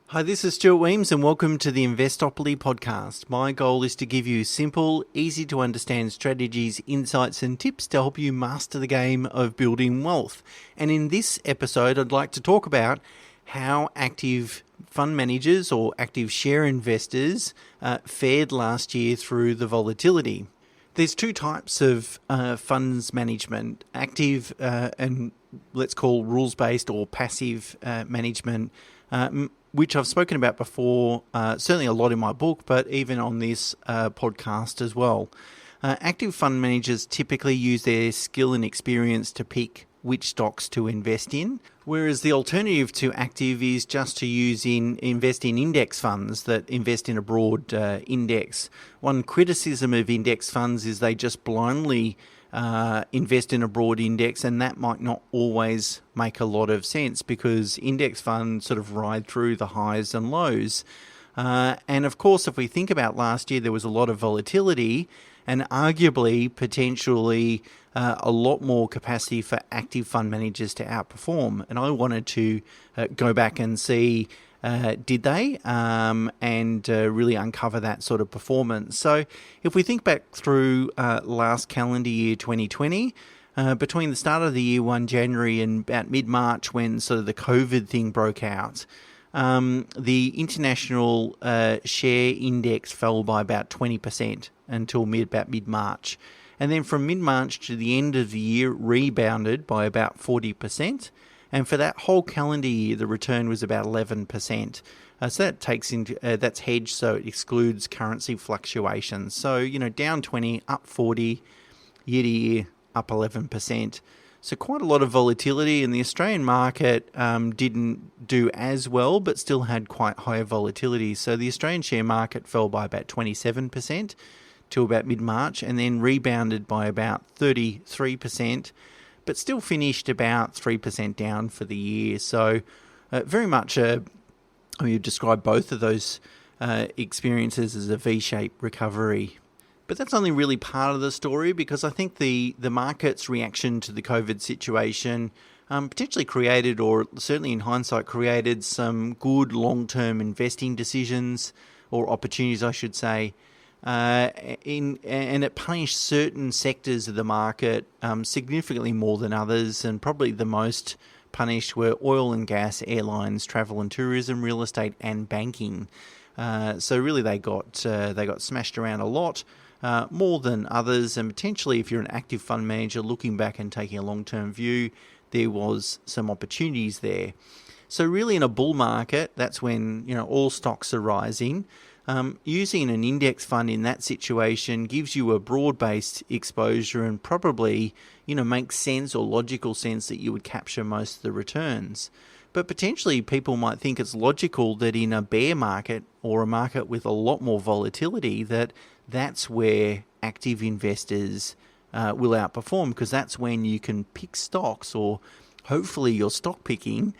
Hi, this is Stuart Weems and welcome to the Investopoly podcast. My goal is to give you simple, easy to understand strategies, insights and tips to help you master the game of building wealth. And in this episode, I'd like to talk about how active fund managers or active share investors fared last year through the volatility. There's two types of funds management, active and let's call rules-based or passive management, which I've spoken about before, certainly a lot in my book, but even on this podcast as well. Active fund managers typically use their skill and experience to pick which stocks to invest in, whereas the alternative to active is just to invest in index funds that invest in a broad index. One criticism of index funds is they just blindly invest in a broad index, and that might not always make a lot of sense because index funds sort of ride through the highs and lows. And of course, if we think about last year, there was a lot of volatility and arguably potentially a lot more capacity for active fund managers to outperform. And I wanted to go back and see did they, and really uncover that sort of performance. So if we think back through last calendar year 2020, between the start of the year 1 January and about mid-March when sort of the COVID thing broke out, the international share index fell by about 20% until about mid-March. And then from mid-March to the end of the year, rebounded by about 40%. And for that whole calendar year, the return was about 11%. So that takes into that's hedged, so it excludes currency fluctuations. So down 20, up 40, year to year, up 11%. So quite a lot of volatility, and the Australian market didn't do as well, but still had quite high volatility. So the Australian share market fell by about 27% till about mid-March, and then rebounded by about 33%. But still finished about 3% down for the year. So very much, you've described both of those experiences as a V-shaped recovery. But that's only really part of the story, because I think the market's reaction to the COVID situation potentially created, or certainly in hindsight created, some good long-term investing decisions, or opportunities I should say, and it punished certain sectors of the market significantly more than others, and probably the most punished were oil and gas, airlines, travel and tourism, real estate, and banking. So really, they got smashed around a lot, more than others. And potentially, if you're an active fund manager looking back and taking a long-term view, there was some opportunities there. So really, in a bull market, that's when all stocks are rising. Using an index fund in that situation gives you a broad-based exposure, and probably makes sense or logical sense that you would capture most of the returns. But potentially people might think it's logical that in a bear market, or a market with a lot more volatility, that's where active investors will outperform, because that's when you can pick stocks, or hopefully your stock picking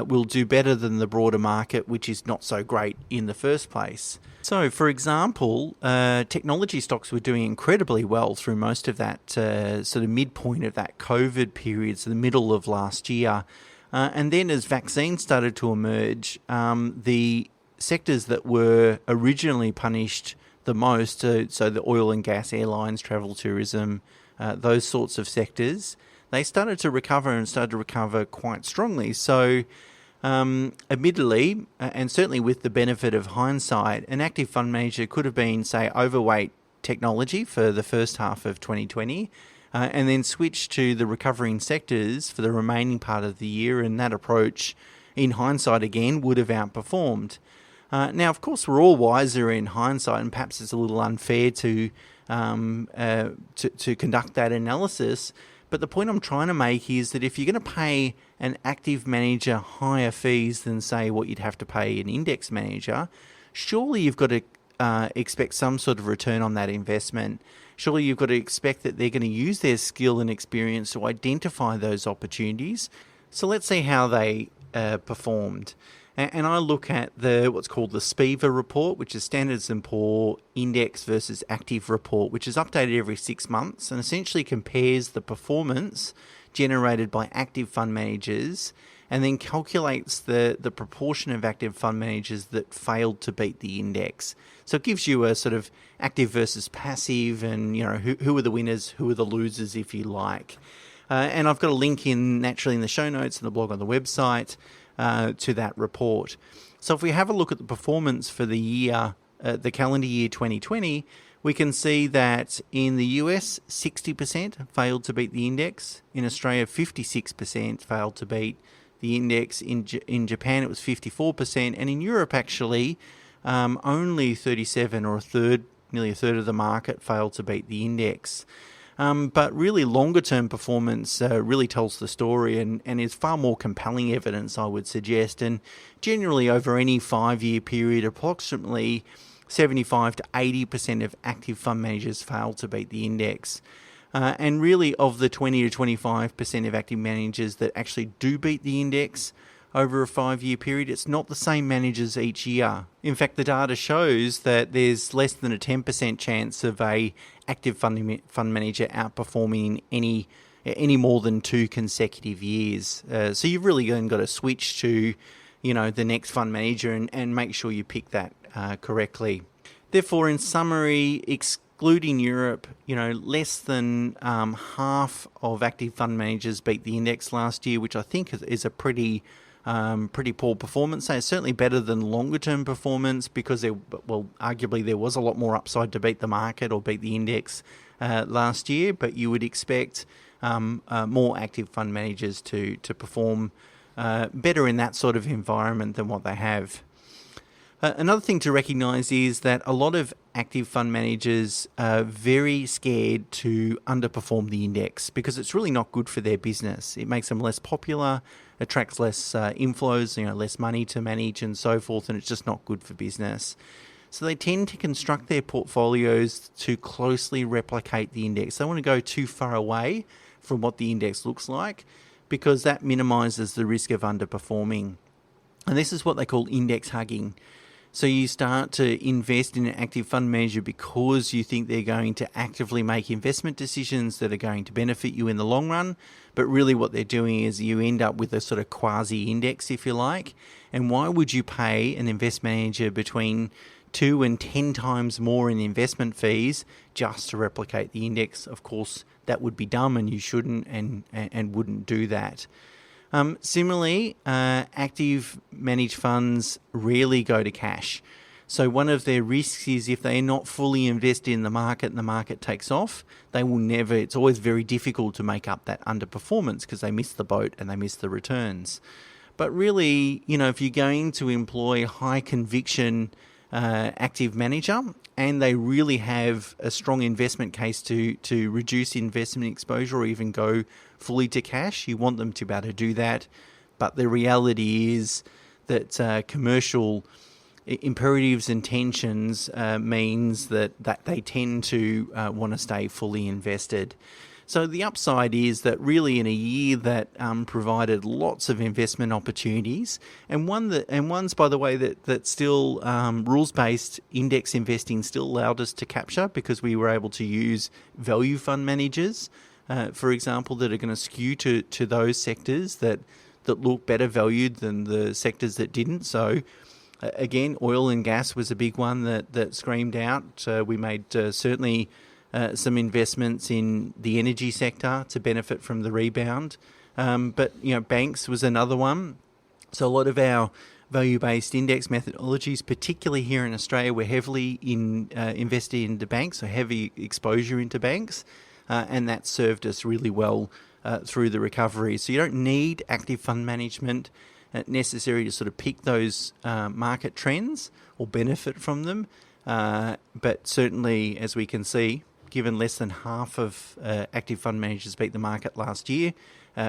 will do better than the broader market, which is not so great in the first place. So, for example, technology stocks were doing incredibly well through most of that sort of midpoint of that COVID period, so the middle of last year. And then as vaccines started to emerge, the sectors that were originally punished the most, so the oil and gas, airlines, travel, tourism, those sorts of sectors, they started to recover, and started to recover quite strongly. So admittedly, and certainly with the benefit of hindsight, an active fund manager could have been, say, overweight technology for the first half of 2020, and then switch to the recovering sectors for the remaining part of the year, and that approach, in hindsight again, would have outperformed. Now, of course, we're all wiser in hindsight, and perhaps it's a little unfair to conduct that analysis. But the point I'm trying to make is that if you're going to pay an active manager higher fees than, say, what you'd have to pay an index manager, surely you've got to expect some sort of return on that investment. Surely you've got to expect that they're going to use their skill and experience to identify those opportunities. So let's see how they performed. And I look at what's called the SPIVA report, which is Standards & Poor Index versus Active report, which is updated every 6 months, and essentially compares the performance generated by active fund managers and then calculates the proportion of active fund managers that failed to beat the index. So it gives you a sort of active versus passive, and who are the winners, who are the losers, if you like. And I've got a link naturally in the show notes and the blog on the website to that report. So if we have a look at the performance for the calendar year 2020, we can see that in the US, 60% failed to beat the index. In Australia, 56% failed to beat the index. In Japan, it was 54%. And in Europe, actually, only 37 or nearly a third of the market failed to beat the index. But really, longer-term performance really tells the story and is far more compelling evidence, I would suggest. And generally, over any 5-year period, approximately 75 to 80% of active fund managers fail to beat the index. And really, of the 20 to 25% of active managers that actually do beat the index over a 5-year period, it's not the same managers each year. In fact, the data shows that there's less than a 10% chance of a active fund manager outperforming any more than 2 consecutive years. So you've really then got to switch to the next fund manager and make sure you pick that correctly. Therefore, in summary, excluding Europe, less than half of active fund managers beat the index last year, which I think is a pretty poor performance. So it's certainly better than longer-term performance because, arguably there was a lot more upside to beat the market or beat the index last year, but you would expect more active fund managers to perform better in that sort of environment than what they have. Another thing to recognise is that a lot of active fund managers are very scared to underperform the index because it's really not good for their business. It makes them less popular, attracts less inflows, less money to manage and so forth, and it's just not good for business. So they tend to construct their portfolios to closely replicate the index. They don't want to go too far away from what the index looks like because that minimises the risk of underperforming. And this is what they call index hugging. So you start to invest in an active fund manager because you think they're going to actively make investment decisions that are going to benefit you in the long run. But really what they're doing is you end up with a sort of quasi-index, if you like. And why would you pay an investment manager between 2 and 10 times more in investment fees just to replicate the index? Of course, that would be dumb and you shouldn't and wouldn't do that. Similarly, active managed funds rarely go to cash. So one of their risks is if they're not fully invested in the market and the market takes off, it's always very difficult to make up that underperformance because they miss the boat and they miss the returns. But really, if you're going to employ high conviction active manager and they really have a strong investment case to reduce investment exposure or even go fully to cash, you want them to be able to do that. But the reality is that commercial imperatives and tensions means that they tend to want to stay fully invested. So the upside is that really in a year that provided lots of investment opportunities, and ones by the way that still rules-based index investing still allowed us to capture because we were able to use value fund managers, for example, that are going to skew to those sectors that look better valued than the sectors that didn't. So again, oil and gas was a big one that screamed out. We made certainly some investments in the energy sector to benefit from the rebound. But banks was another one. So a lot of our value-based index methodologies, particularly here in Australia, we're heavily invested into banks, so heavy exposure into banks. And that served us really well through the recovery. So you don't need active fund management necessary to sort of pick those market trends or benefit from them. But certainly, as we can see, given less than half of active fund managers beat the market last year,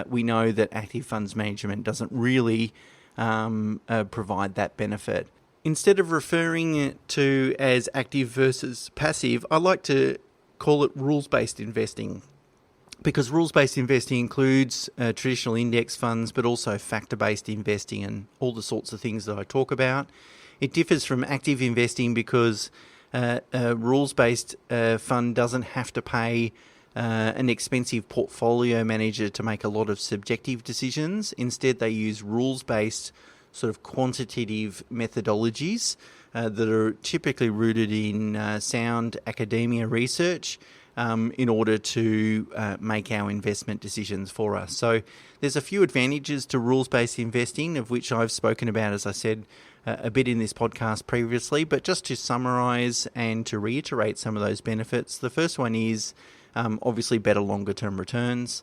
we know that active funds management doesn't really provide that benefit. Instead of referring it to as active versus passive, I like to call it rules-based investing, because rules-based investing includes traditional index funds, but also factor-based investing and all the sorts of things that I talk about. It differs from active investing because a rules-based fund doesn't have to pay an expensive portfolio manager to make a lot of subjective decisions. Instead, they use rules-based sort of quantitative methodologies that are typically rooted in sound academia research in order to make our investment decisions for us. So there's a few advantages to rules-based investing, of which I've spoken about, as I said, a bit in this podcast previously. But just to summarise and to reiterate some of those benefits, the first one is obviously better longer-term returns.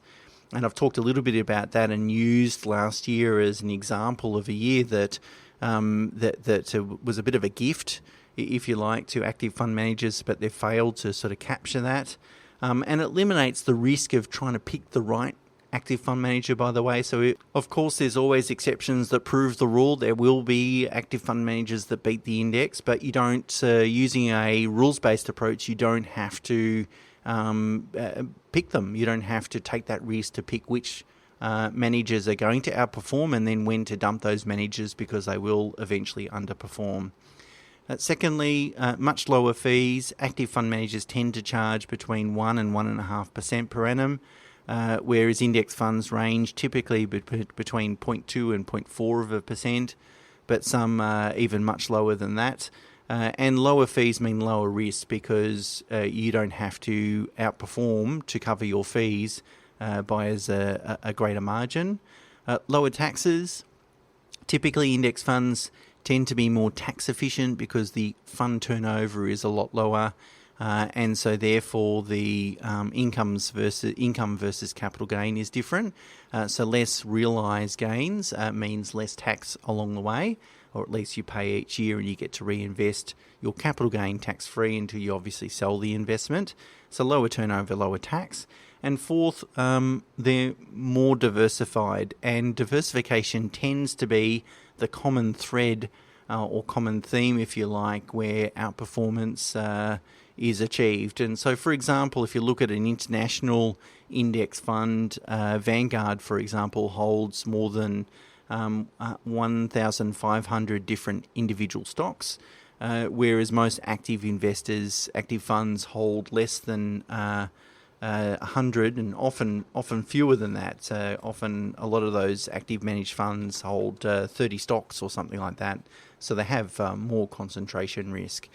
And I've talked a little bit about that and used last year as an example of a year that was a bit of a gift, if you like, to active fund managers, but they've failed to sort of capture that. And it eliminates the risk of trying to pick the right active fund manager, by the way. So, of course, there's always exceptions that prove the rule. There will be active fund managers that beat the index, but you don't, using a rules-based approach, you don't have to pick them. You don't have to take that risk to pick which managers are going to outperform and then when to dump those managers because they will eventually underperform. Secondly, much lower fees. Active fund managers tend to charge between 1 and 1.5% per annum, whereas index funds range typically between 0.2 and 0.4%, but some even much lower than that. And lower fees mean lower risk because you don't have to outperform to cover your fees by as a greater margin. Lower taxes. Typically, index funds tend to be more tax efficient because the fund turnover is a lot lower, and so therefore the income versus capital gain is different. So less realised gains means less tax along the way, or at least you pay each year and you get to reinvest your capital gain tax-free until you obviously sell the investment. So lower turnover, lower tax. And fourth, they're more diversified, and diversification tends to be the common thread or common theme, if you like, where outperformance is achieved. And so, for example, if you look at an international index fund, Vanguard, for example, holds more than 1,500 different individual stocks, whereas most active funds hold less than 100 and often fewer than that. So often a lot of those active managed funds hold 30 stocks or something like that. So they have more concentration risk.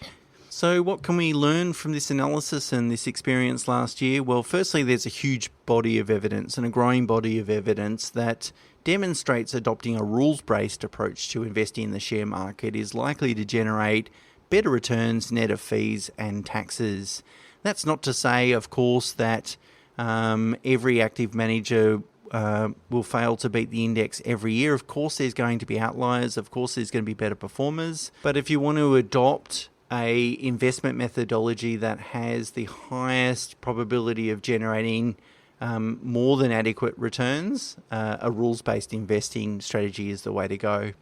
So what can we learn from this analysis and this experience last year? Well, firstly, there's a huge body of evidence and a growing body of evidence that demonstrates adopting a rules-based approach to investing in the share market is likely to generate better returns net of fees and taxes. That's not to say, of course, that every active manager will fail to beat the index every year. Of course, there's going to be outliers. Of course, there's going to be better performers. But if you want to adopt a investment methodology that has the highest probability of generating more than adequate returns, a rules-based investing strategy is the way to go.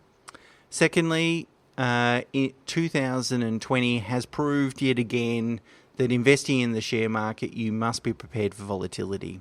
Secondly, 2020 has proved yet again that investing in the share market, you must be prepared for volatility.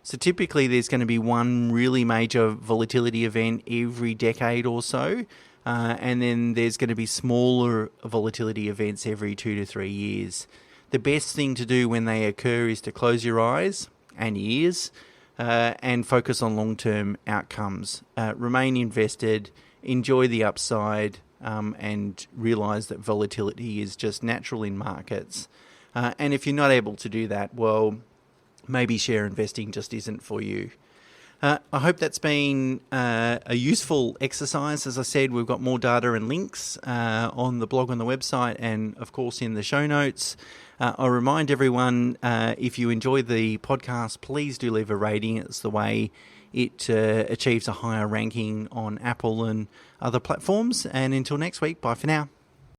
So typically there's going to be one really major volatility event every decade or so, and then there's going to be smaller volatility events every 2 to 3 years. The best thing to do when they occur is to close your eyes and ears and focus on long-term outcomes. Remain invested, enjoy the upside, and realise that volatility is just natural in markets. And if you're not able to do that, well, maybe share investing just isn't for you. I hope that's been a useful exercise. As I said, we've got more data and links on the blog on the website and, of course, in the show notes. I remind everyone, if you enjoy the podcast, please do leave a rating. It's the way it achieves a higher ranking on Apple and other platforms. And until next week, bye for now.